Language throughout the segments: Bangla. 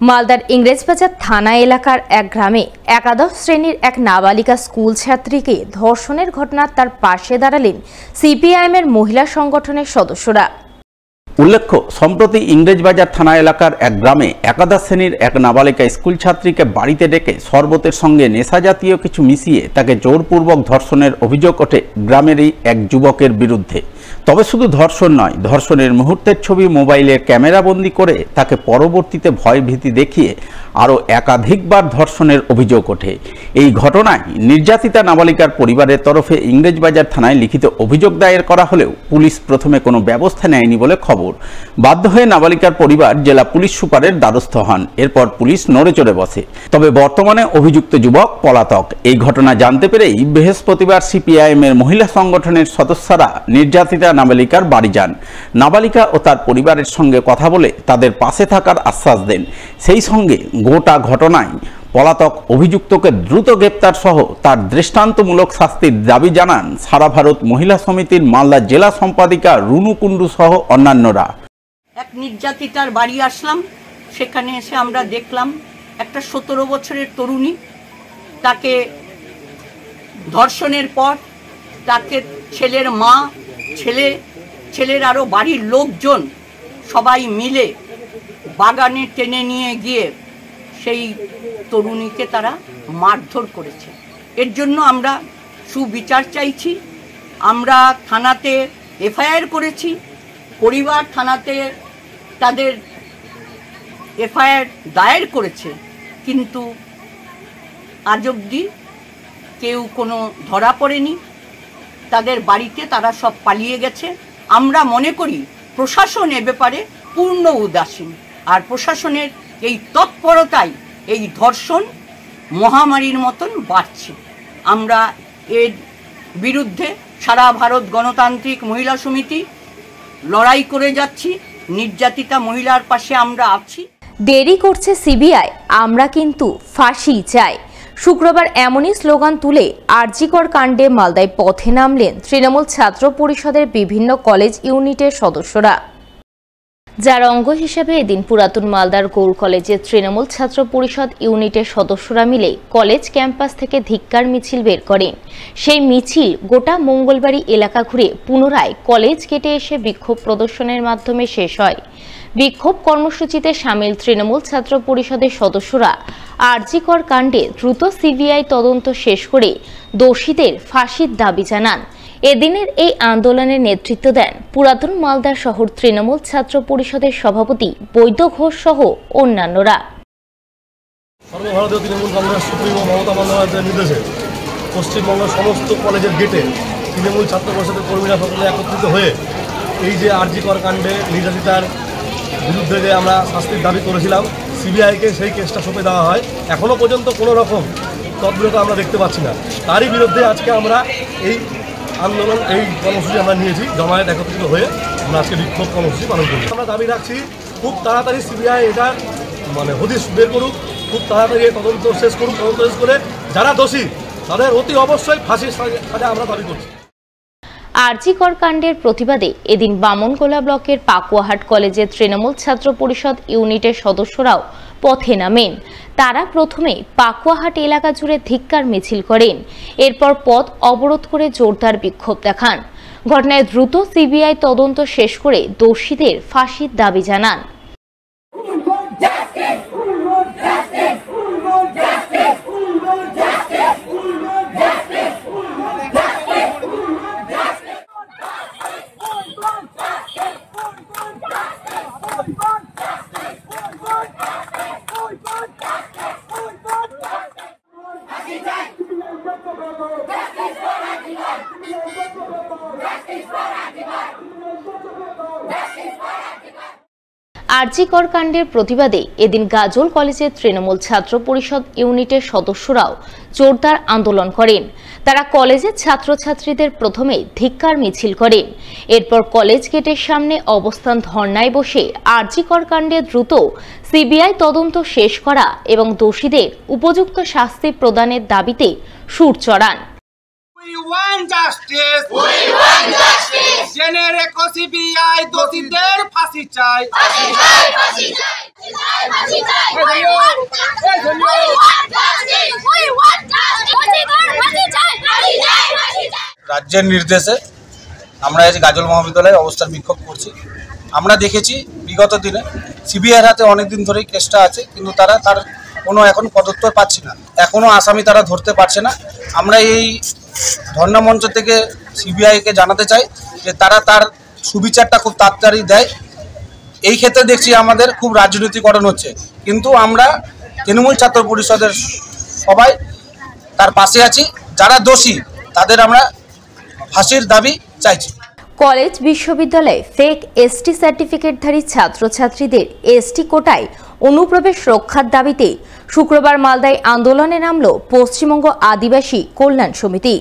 মালদার ইংরেজবাজার থানা এলাকার এক গ্রামে একাদশ শ্রেণীর এক নাবালিকা স্কুল ছাত্রীকে ধর্ষণের ঘটনায় তার পাশে দাঁড়ালেন সিপিআইএমের মহিলা সংগঠনের সদস্যরা। উল্লেখ্য, সম্প্রতি ইংরেজবাজার থানা এলাকার এক গ্রামে একাদশ শ্রেণীর এক নাবালিকা স্কুল ছাত্রীকে বাড়িতে ডেকে শরবতের সঙ্গে নেশা জাতীয় কিছু মিশিয়ে তাকে জোরপূর্বক ধর্ষণের অভিযোগ ওঠে গ্রামেরই এক যুবকের বিরুদ্ধে। তবে শুধু ধর্ষণ নয়, ধর্ষণের মুহূর্তের ছবি মোবাইলে ক্যামেরাবন্দি করে তাকে পরবর্তীতে ভয়ভীতি দেখিয়ে আরও একাধিকবার ধর্ষণের অভিযোগ ওঠে। এই ঘটনায় নির্যাতিতা নাবালিকার পরিবারের তরফে ইংরেজবাজার থানায় লিখিত অভিযোগ দায়ের করা হলেও পুলিশ প্রথমে কোনো ব্যবস্থা নেয়নি বলে খবর। বাধ্য হয়ে নাবালিকার পরিবার জেলা পুলিশ সুপারের দ্বারস্থ হন। এরপর পুলিশ নড়েচড়ে বসে। তবে বর্তমানে অভিযুক্ত যুবক পলাতক। এই ঘটনা জানতে পেরেই বৃহস্পতিবার সিপিআইএমের মহিলা সংগঠনের সদস্যরা নির্যাতিতা নাবালিকার বাড়ি যান। নাবালিকা ও তার পরিবারের সঙ্গে কথা বলে তাদের পাশে থাকার আশ্বাস দেন। সেই সঙ্গে গোটা ঘটনায় পলাতক অভিযুক্তকে দ্রুত গ্রেপ্তার সহ তার দৃষ্টান্তমূলক শাস্তির দাবি জানান সারা ভারত মহিলা সমিতির মালদা জেলা সম্পাদিকা রুনু কুন্ডু সহ অন্যান্যরা। এক নির্যাতিতার বাড়ি আসলাম, সেখানে এসে আমরা দেখলাম একটা 17 বছরের তরুণী, তাকে ধর্ষণের পর তাকে ছেলের মা, ছেলের আরও বাড়ির লোকজন সবাই মিলে বাগানে টেনে নিয়ে গিয়ে সেই তরুণীকে তারা মারধর করেছে। এর জন্য আমরা সুবিচার চাইছি। আমরা থানাতে এফআইআর করেছি, পরিবার থানাতে তাদের এফআইআর দায়ের করেছে, কিন্তু আজ অবধি কেউ কোনো ধরা পড়েনি। তাদের বাড়িতে তারা সব পালিয়ে গেছে। আমরা মনে করি প্রশাসন এ ব্যাপারে পূর্ণ উদাসীন, আর প্রশাসনের এই তৎপরতায় এই ধর্ষণ মহামারীর মতন বাড়ছে। আমরা এর বিরুদ্ধে সারা ভারত গণতান্ত্রিক মহিলা সমিতি লড়াই করে যাচ্ছি। নির্যাতিতা মহিলার পাশে আমরা আছি। দেরি করছে সিবিআই, আমরা কিন্তু ফাঁসি চাই। শুক্রবার এমনই স্লোগান তুলে আরজিকর কাণ্ডে মালদায় পথে নামলেন তৃণমূল ছাত্র পরিষদের বিভিন্ন কলেজ ইউনিটের সদস্যরা, যার অঙ্গ হিসেবে এদিন পুরাতন মালদার গৌড় কলেজের তৃণমূল ছাত্র পরিষদ ইউনিটের সদস্যরা মিলে কলেজ ক্যাম্পাস থেকে ধিক্কার মিছিল বের করেন। সেই মিছিল গোটা মঙ্গলবাড়ি এলাকা ঘুরে পুনরায় কলেজ গেটে এসে বিক্ষোভ প্রদর্শনের মাধ্যমে শেষ হয়। বিক্ষোভ কর্মসূচিতে সামিল তৃণমূল ছাত্র পরিষদের সদস্যরা আরজিকর কাণ্ডে দ্রুত সিবিআই তদন্ত শেষ করে দোষীদের ফাঁসির দাবি জানান। এদিনের এই আন্দোলনের নেতৃত্ব দেন পুরাতন মালদা শহর তৃণমূল ছাত্র পরিষদের সভাপতি বৈদ্য ঘোষ সহ অন্যান্যরা। সর্বভারতীয় তৃণমূল কংগ্রেস সুপ্রিমো মমতা বন্দ্যোপাধ্যায়ের নির্দেশে পশ্চিমবঙ্গের সমস্ত কলেজের গেটে তৃণমূল ছাত্র পরিষদের কর্মীরা সকলে একত্রিত হয়ে এই যে আরজিকর কাণ্ডে নির্যাতিতার বিরুদ্ধে যে আমরা শাস্তির দাবি করেছিলাম, সিবিআইকে সেই কেসটা সঁপে দেওয়া হয়। এখনও পর্যন্ত কোনো রকম তৎপরতা আমরা দেখতে পাচ্ছি না। তারই বিরুদ্ধে আজকে আমরা এই আন্দোলন, এই কর্মসূচি আমরা নিয়েছি। জমায়েত একত্রিত হয়ে আমরা আজকে বিক্ষোভ কর্মসূচি পালন করি। আমরা দাবি রাখছি খুব তাড়াতাড়ি সিবিআই এটা হদিশ বের করুক, খুব তাড়াতাড়ি তদন্ত শেষ করুক। তদন্ত শেষ করে যারা দোষী তাদের অতি অবশ্যই ফাঁসির সাজা আমরা দাবি করছি। আরজিকর কাণ্ডের প্রতিবাদে এদিন বামনগোলা ব্লকের পাকুয়াহাট কলেজের তৃণমূল ছাত্র পরিষদ ইউনিটের সদস্যরাও পথে নামেন। তারা প্রথমে পাকুয়াহাট এলাকা জুড়ে ধিক্কার মিছিল করেন, এরপর পথ অবরোধ করে জোরদার বিক্ষোভ দেখান। ঘটনায় দ্রুত সিবিআই তদন্ত শেষ করে দোষীদের ফাঁসির দাবি জানান। আরজিকর কাণ্ডের প্রতিবাদে এদিন গাজল কলেজের তৃণমূল ছাত্র পরিষদ ইউনিটের সদস্যরাও জোরদার আন্দোলন করেন। তারা কলেজের ছাত্রছাত্রীদের প্রথমে ধিক্কার মিছিল করেন, এরপর কলেজ গেটের সামনে অবস্থান ধর্নায় বসে আরজিকর কাণ্ডে দ্রুত সিবিআই তদন্ত শেষ করা এবং দোষীদের উপযুক্ত শাস্তি প্রদানের দাবিতে সুর চড়ান। We want justice. We want justice. জেনে রেখো সিবিআই দোষীদের ফাঁসি চাই। ফাঁসি চাই, ফাঁসি চাই, ফাঁসি চাই। We want justice. We want justice. We want justice. ফাঁসি চাই, ফাঁসি চাই, ফাঁসি চাই। রাজ্যের নির্দেশে আমরা আজ গাজল মহাবিদ্যালয়ে অবস্থান বিক্ষোভ করছি। আমরা দেখেছি বিগত দিনে সিবিআইয়ের হাতে অনেকদিন ধরেই কেসটা আছে, কিন্তু তারা তার কোনো এখন পদোত্তর পাচ্ছে না, এখনও আসামি তারা ধরতে পারছে না। আমরা এই ধর্ণা মঞ্চ থেকে সিবিআইকে জানাতে চাই যে তারা তার সুবিচারটা খুব তাড়াতাড়ি দেয়। এই ক্ষেত্রে দেখছি আমাদের খুব রাজনীতিকরণ হচ্ছে, কিন্তু আমরা তৃণমূল ছাত্র পরিষদের সবাই তার পাশে আছি। যারা দোষী তাদের আমরা ফাঁসির দাবি চাইছি। কলেজ বিশ্ববিদ্যালয়ে ফেক এসটি সার্টিফিকেটধারী ছাত্রছাত্রীদের এসটি কোটায় অনুপ্রবেশ রক্ষার দাবিতে শুক্রবার মালদায় আন্দোলনে নামল পশ্চিমবঙ্গ আদিবাসী কল্যাণ সমিতি।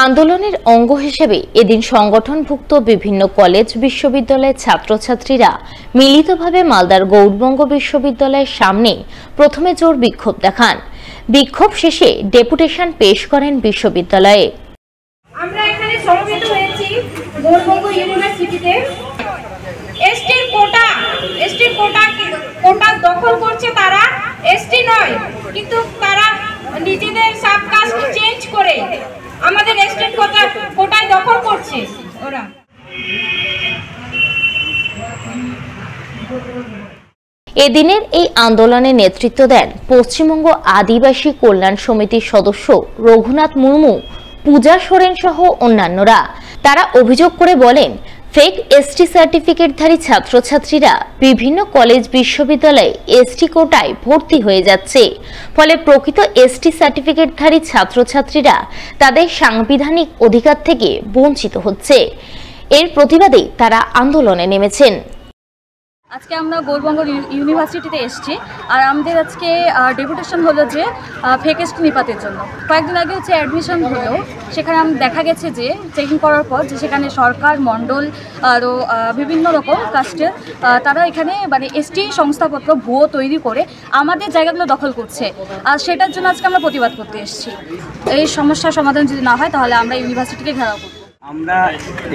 আন্দোলনের অঙ্গ হিসেবে এদিন সংগঠনভুক্ত বিভিন্ন কলেজ বিশ্ববিদ্যালয়ের ছাত্রছাত্রীরা মিলিতভাবে মালদার গৌড়বঙ্গ বিশ্ববিদ্যালয়ের সামনে প্রথমে জোর বিক্ষোভ দেখান। বিক্ষোভ শেষে ডেপুটেশন পেশ করেন বিশ্ববিদ্যালয়ে। আমরা এখানে সমবেত হয়েছি গৌড়বঙ্গ ইউনিভার্সিটিতে। এসটির কোটা দখল করছে তারা, এসটি নয়, কিন্তু তারা নিজেদের সাবকাস্ট চেঞ্জ করে আমাদের এসটির কোটায় দখল করছে ওরা। এদিনের এই আন্দোলনে নেতৃত্ব দেন পশ্চিমবঙ্গ আদিবাসী কল্যাণ সমিতির সদস্য রঘুনাথ মুর্মু, পূজা সোরেন সহ অন্যান্যরা। তারা অভিযোগ করে বলেন, ফেক এসটি সার্টিফিকেটধারী ছাত্রছাত্রীরা বিভিন্ন কলেজ বিশ্ববিদ্যালয়ে এসটি কোটায় ভর্তি হয়ে যাচ্ছে, ফলে প্রকৃত এসটি সার্টিফিকেটধারী ছাত্রছাত্রীরা তাদের সাংবিধানিক অধিকার থেকে বঞ্চিত হচ্ছে। এর প্রতিবাদে তারা আন্দোলনে নেমেছেন। আজকে আমরা গৌড়বঙ্গ ইউনিভার্সিটিতে এসেছি, আর আমাদের আজকে ডেপুটেশন হলো যে ফেক এসটি নিপাতের জন্য। কয়েকদিন আগে হচ্ছে অ্যাডমিশন হলো, সেখানে দেখা গেছে যে চেকিং করার পর যে সেখানে সরকার, মণ্ডল আরও বিভিন্ন রকম কাস্টের তারা এখানে মানে এসটি সংস্থাপত্র ভুয়ো তৈরি করে আমাদের জায়গাগুলো দখল করছে, আর সেটার জন্য আজকে আমরা প্রতিবাদ করতে এসেছি। এই সমস্যার সমাধান যদি না হয় তাহলে আমরা ইউনিভার্সিটিকে ঘেরাও করব। আমরা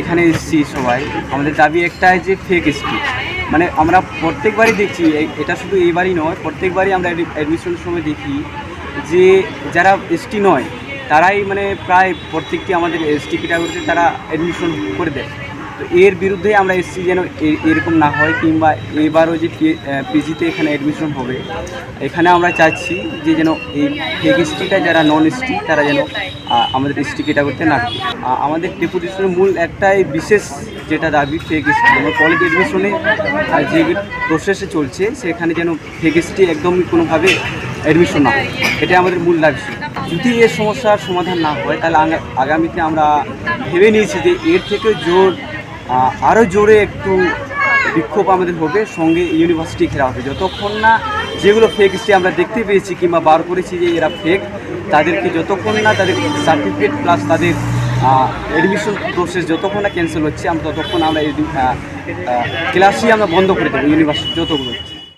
এখানে এসেছি সবাই, আমাদের দাবি একটাই যে ফেক এসটি, মানে আমরা প্রত্যেকবারই দেখছি, এটা শুধু এইবারই নয়, প্রত্যেকবারই আমরা অ্যাডমিশনের সময় দেখি যে যারা এসটি নয় তারাই মানে প্রায় প্রত্যেকটি আমাদের এসটি ক্যাটাগরিতে তারা অ্যাডমিশন করে দেয়। তো এর বিরুদ্ধে আমরা এসছি যেন এরকম না হয়, কিংবা এবারও যে পিজিতে এখানে অ্যাডমিশন হবে, এখানে আমরা চাচ্ছি যে যেন এই ফেক এসটিটা যারা নন এসটি তারা যেন আমাদের এসটি ক্যাটাগরিতে না। আমাদের ডেপুটেশনের মূল একটাই বিশেষ যেটা দাবি, ফেক এসটি আমার কলেজ অ্যাডমিশনে যে প্রসেসে চলছে সেখানে যেন ফেক এসটি একদমই কোনোভাবে অ্যাডমিশন না হয়, এটাই আমাদের মূল দাবি। যদি এর সমস্যার সমাধান না হয় তাহলে আগামীতে আমরা ভেবে নিয়েছি যে এর থেকে আরও জোরে একটু বিক্ষোভ আমাদের হবে, সঙ্গে ইউনিভার্সিটি ঘেরা হবে। যতক্ষণ না যেগুলো ফেক এসটি আমরা দেখতে পেয়েছি কিংবা বার করেছি যে এরা ফেক, তাদেরকে যতক্ষণ না তাদের সার্টিফিকেট প্লাস তাদের অ্যাডমিশন প্রসেস যতক্ষণ না ক্যান্সেল হচ্ছে, আমরা ততক্ষণ আমরা ক্লাসই আমরা বন্ধ করে দেবো ইউনিভার্সিটি যতগুলো।